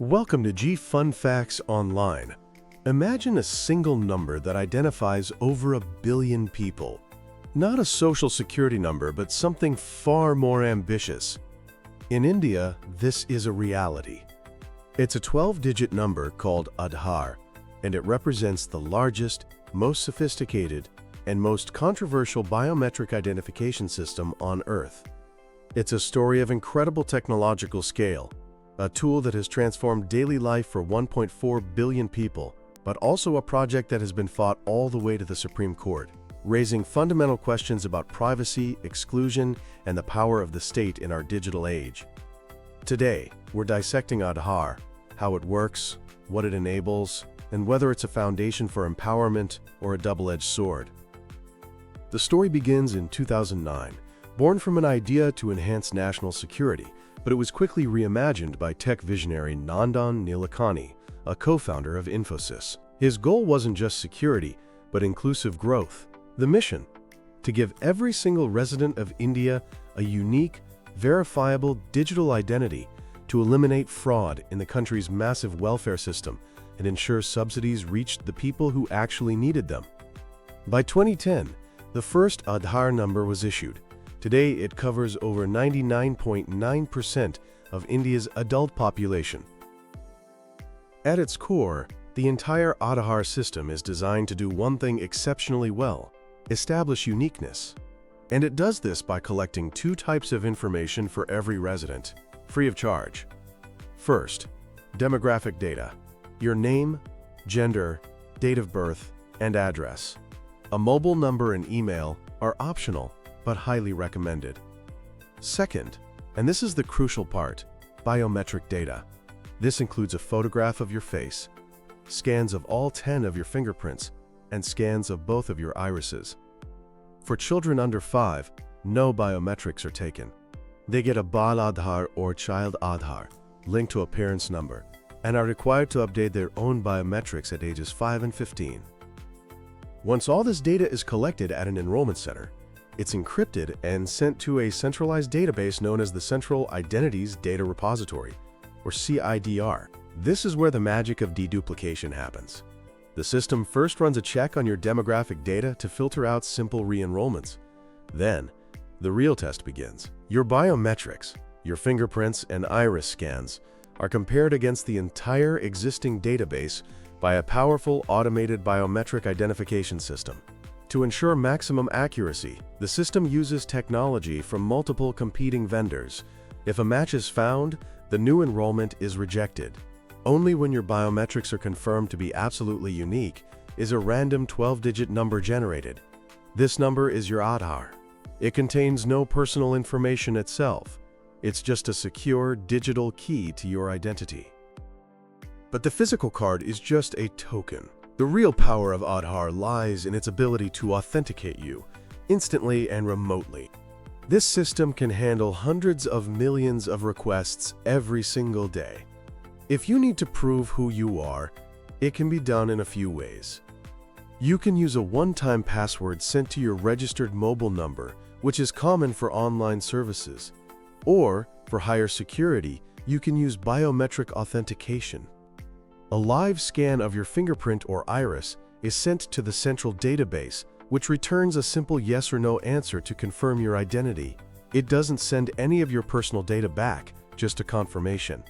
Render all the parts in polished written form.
Welcome to G Fun Facts Online. Imagine a single number that identifies over 1 billion people. Not a social security number, but something far more ambitious. In India, this is a reality. It's a 12-digit number called Aadhaar, and it represents the largest, most sophisticated, and most controversial biometric identification system on Earth. It's a story of incredible technological scale, a tool that has transformed daily life for 1.4 billion people, but also a project that has been fought all the way to the Supreme Court, raising fundamental questions about privacy, exclusion, and the power of the state in our digital age. Today, we're dissecting Aadhaar, how it works, what it enables, and whether it's a foundation for empowerment or a double-edged sword. The story begins in 2009, born from an idea to enhance national security, but it was quickly reimagined by tech visionary Nandan Nilekani, a co-founder of Infosys. His goal wasn't just security, but inclusive growth. The mission: to give every single resident of India a unique, verifiable digital identity to eliminate fraud in the country's massive welfare system and ensure subsidies reached the people who actually needed them. By 2010, the first Aadhaar number was issued. Today, it covers over 99.9% of India's adult population. At its core, the entire Aadhaar system is designed to do one thing exceptionally well: establish uniqueness. And it does this by collecting 2 types of information for every resident, free of charge. First, demographic data: your name, gender, date of birth, and address. A mobile number and email are optional, but highly recommended. Second, and this is the crucial part, biometric data. This includes a photograph of your face, scans of all 10 of your fingerprints, and scans of both of your irises. For children under 5, no biometrics are taken. They get a Bal Aadhaar or Child Aadhaar linked to a parent's number and are required to update their own biometrics at ages 5 and 15. Once all this data is collected at an enrollment center, it's encrypted and sent to a centralized database known as the Central Identities Data Repository, or CIDR. This is where the magic of deduplication happens. The system first runs a check on your demographic data to filter out simple re-enrollments. Then, the real test begins. Your biometrics, your fingerprints and iris scans, are compared against the entire existing database by a powerful automated biometric identification system. To ensure maximum accuracy, the system uses technology from multiple competing vendors. If a match is found, the new enrollment is rejected. Only when your biometrics are confirmed to be absolutely unique is a random 12-digit number generated. This number is your Aadhaar. It contains no personal information itself. It's just a secure digital key to your identity. But the physical card is just a token. The real power of Aadhaar lies in its ability to authenticate you, instantly and remotely. This system can handle hundreds of millions of requests every single day. If you need to prove who you are, it can be done in a few ways. You can use a one-time password sent to your registered mobile number, which is common for online services. Or, for higher security, you can use biometric authentication. A live scan of your fingerprint or iris is sent to the central database, which returns a simple yes or no answer to confirm your identity. It doesn't send any of your personal data back, just a confirmation.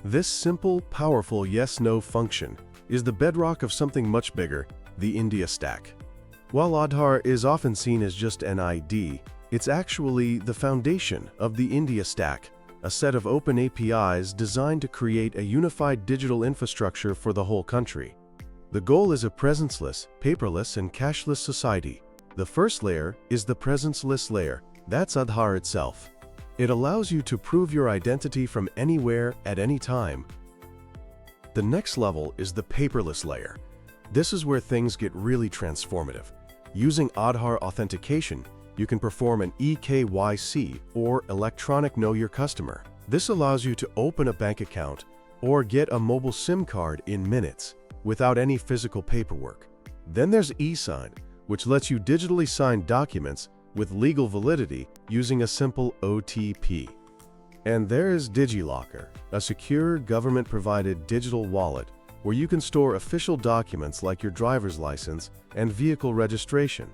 This simple, powerful yes-no function is the bedrock of something much bigger, the India Stack. While Aadhaar is often seen as just an ID, it's actually the foundation of the India Stack, a set of open APIs designed to create a unified digital infrastructure for the whole country. The goal is a presenceless, paperless, and cashless society. The first layer is the presenceless layer. That's Aadhaar itself. It allows you to prove your identity from anywhere at any time. The next level is the paperless layer. This is where things get really transformative. Using Aadhaar authentication, you can perform an eKYC, or electronic Know Your Customer. This allows you to open a bank account or get a mobile SIM card in minutes without any physical paperwork. Then there's eSign, which lets you digitally sign documents with legal validity using a simple OTP. And there's DigiLocker, a secure government-provided digital wallet where you can store official documents like your driver's license and vehicle registration,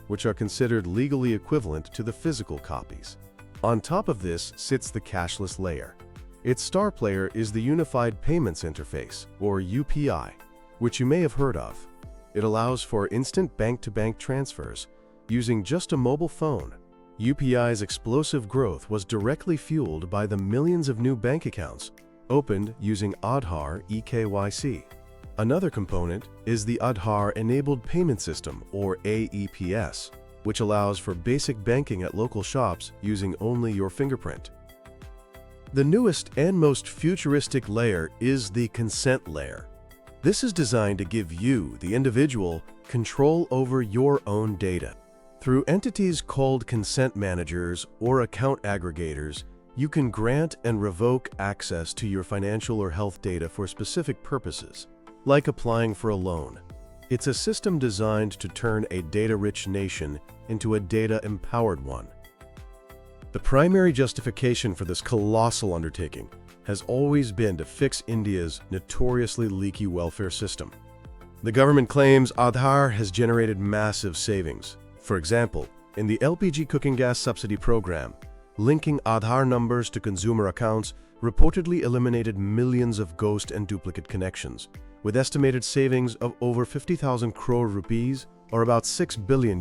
which are considered legally equivalent to the physical copies. On top of this sits the cashless layer. Its star player is the Unified Payments Interface, or UPI, which you may have heard of. It allows for instant bank-to-bank transfers using just a mobile phone. UPI's explosive growth was directly fueled by the millions of new bank accounts opened using Aadhaar eKYC. Another component is the Aadhaar-enabled payment system, or AEPS, which allows for basic banking at local shops using only your fingerprint. The newest and most futuristic layer is the consent layer. This is designed to give you, the individual, control over your own data. Through entities called consent managers or account aggregators, you can grant and revoke access to your financial or health data for specific purposes, like applying for a loan. It's a system designed to turn a data-rich nation into a data-empowered one. The primary justification for this colossal undertaking has always been to fix India's notoriously leaky welfare system. The government claims Aadhaar has generated massive savings. For example, in the LPG cooking gas subsidy program, linking Aadhaar numbers to consumer accounts reportedly eliminated millions of ghost and duplicate connections, with estimated savings of over 50,000 crore rupees, or about $6 billion.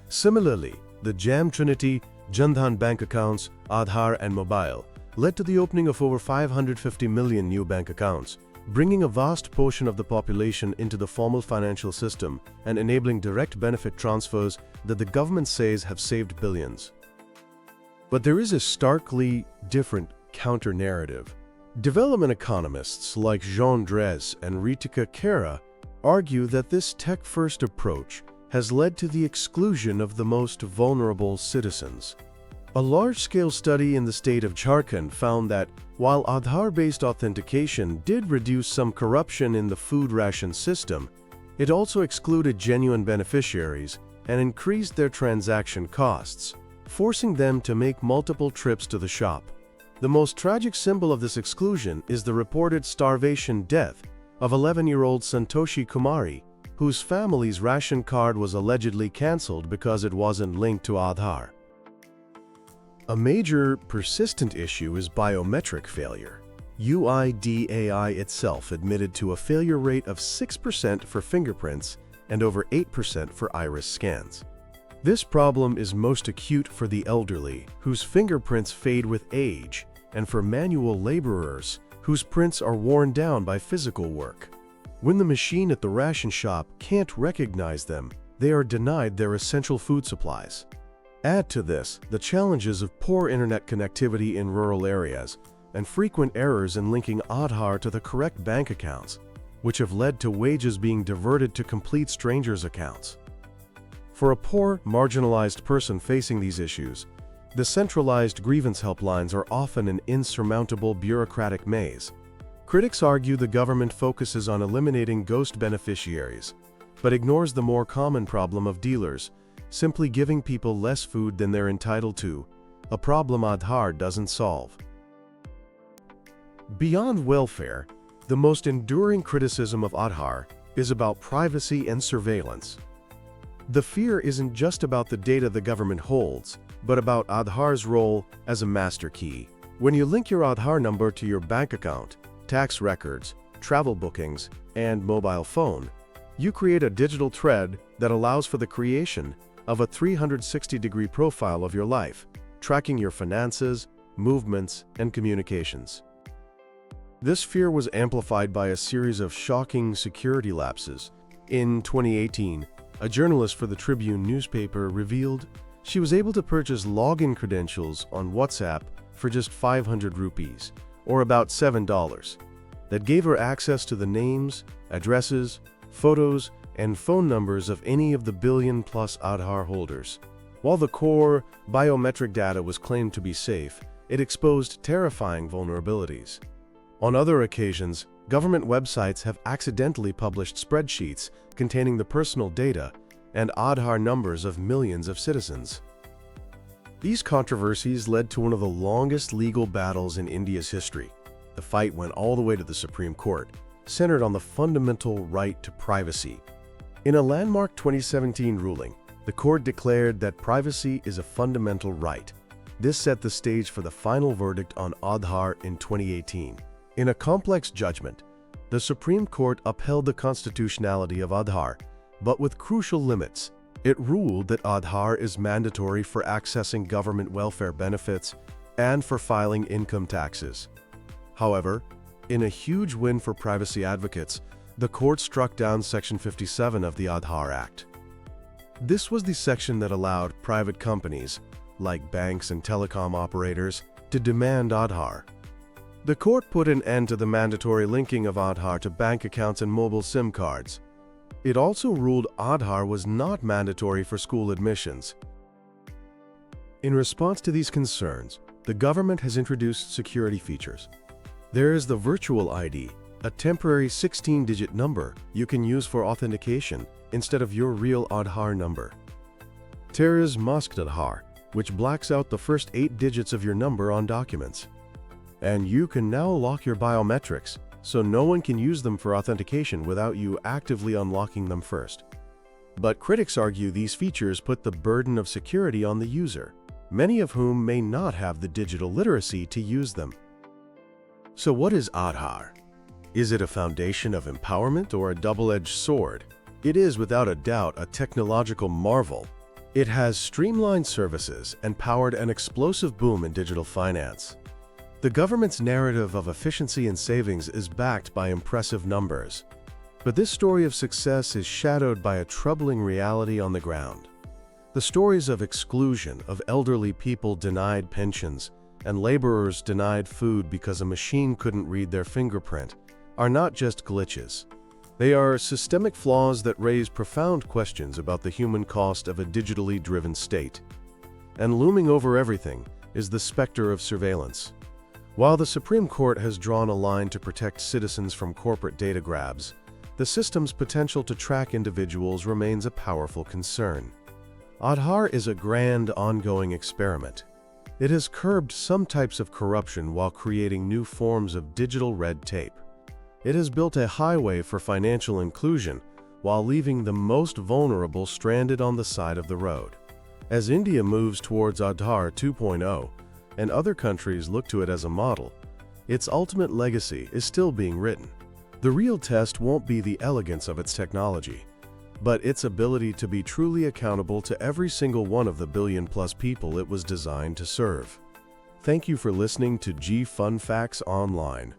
Similarly, the Jam Trinity, Jan Dhan bank accounts, Aadhaar and mobile led to the opening of over 550 million new bank accounts, bringing a vast portion of the population into the formal financial system and enabling direct benefit transfers that the government says have saved billions. But there is a starkly different counter-narrative. Development economists like Jean Drèze and Ritika Khera argue that this tech-first approach has led to the exclusion of the most vulnerable citizens. A large-scale study in the state of Jharkhand found that while Aadhaar-based authentication did reduce some corruption in the food ration system, it also excluded genuine beneficiaries and increased their transaction costs, forcing them to make multiple trips to the shop. The most tragic symbol of this exclusion is the reported starvation death of 11-year-old Santoshi Kumari, whose family's ration card was allegedly cancelled because it wasn't linked to Aadhaar. A major, persistent issue is biometric failure. UIDAI itself admitted to a failure rate of 6% for fingerprints and over 8% for iris scans. This problem is most acute for the elderly, whose fingerprints fade with age, and for manual laborers, whose prints are worn down by physical work. When the machine at the ration shop can't recognize them, they are denied their essential food supplies. Add to this the challenges of poor internet connectivity in rural areas and frequent errors in linking Aadhaar to the correct bank accounts, which have led to wages being diverted to complete strangers' accounts. For a poor, marginalized person facing these issues, the centralized grievance helplines are often an insurmountable bureaucratic maze. Critics argue the government focuses on eliminating ghost beneficiaries, but ignores the more common problem of dealers simply giving people less food than they're entitled to, a problem Aadhaar doesn't solve. Beyond welfare, the most enduring criticism of Aadhaar is about privacy and surveillance. The fear isn't just about the data the government holds, but about Aadhaar's role as a master key. When you link your Aadhaar number to your bank account, tax records, travel bookings, and mobile phone, you create a digital thread that allows for the creation of a 360-degree profile of your life, tracking your finances, movements, and communications. This fear was amplified by a series of shocking security lapses. In 2018, a journalist for the Tribune newspaper revealed she was able to purchase login credentials on WhatsApp for just 500 rupees, or about $7, that gave her access to the names, addresses, photos, and phone numbers of any of the billion-plus Aadhaar holders. While the core biometric data was claimed to be safe, it exposed terrifying vulnerabilities. On other occasions, government websites have accidentally published spreadsheets containing the personal data and Aadhaar numbers of millions of citizens. These controversies led to one of the longest legal battles in India's history. The fight went all the way to the Supreme Court, centered on the fundamental right to privacy. In a landmark 2017 ruling, the court declared that privacy is a fundamental right. This set the stage for the final verdict on Aadhaar in 2018. In a complex judgment, the Supreme Court upheld the constitutionality of Aadhaar, but with crucial limits. It ruled that Aadhaar is mandatory for accessing government welfare benefits and for filing income taxes. However, in a huge win for privacy advocates, the court struck down Section 57 of the Aadhaar Act. This was the section that allowed private companies, like banks and telecom operators, to demand Aadhaar. The court put an end to the mandatory linking of Aadhaar to bank accounts and mobile SIM cards. It also ruled Aadhaar was not mandatory for school admissions. In response to these concerns, the government has introduced security features. There is the virtual ID, a temporary 16-digit number you can use for authentication instead of your real Aadhaar number. There is masked Aadhaar, which blacks out the first 8 digits of your number on documents. And you can now lock your biometrics, so no one can use them for authentication without you actively unlocking them first. But critics argue these features put the burden of security on the user, many of whom may not have the digital literacy to use them. So what is Aadhaar? Is it a foundation of empowerment or a double-edged sword? It is without a doubt a technological marvel. It has streamlined services and powered an explosive boom in digital finance. The government's narrative of efficiency and savings is backed by impressive numbers. But this story of success is shadowed by a troubling reality on the ground. The stories of exclusion, of elderly people denied pensions, and laborers denied food because a machine couldn't read their fingerprint, are not just glitches. They are systemic flaws that raise profound questions about the human cost of a digitally driven state. And looming over everything is the specter of surveillance. While the Supreme Court has drawn a line to protect citizens from corporate data grabs, the system's potential to track individuals remains a powerful concern. Aadhaar is a grand, ongoing experiment. It has curbed some types of corruption while creating new forms of digital red tape. It has built a highway for financial inclusion while leaving the most vulnerable stranded on the side of the road. As India moves towards Aadhaar 2.0, and other countries look to it as a model, its ultimate legacy is still being written. The real test won't be the elegance of its technology, but its ability to be truly accountable to every single one of the billion-plus people it was designed to serve. Thank you for listening to Fun Facts Online.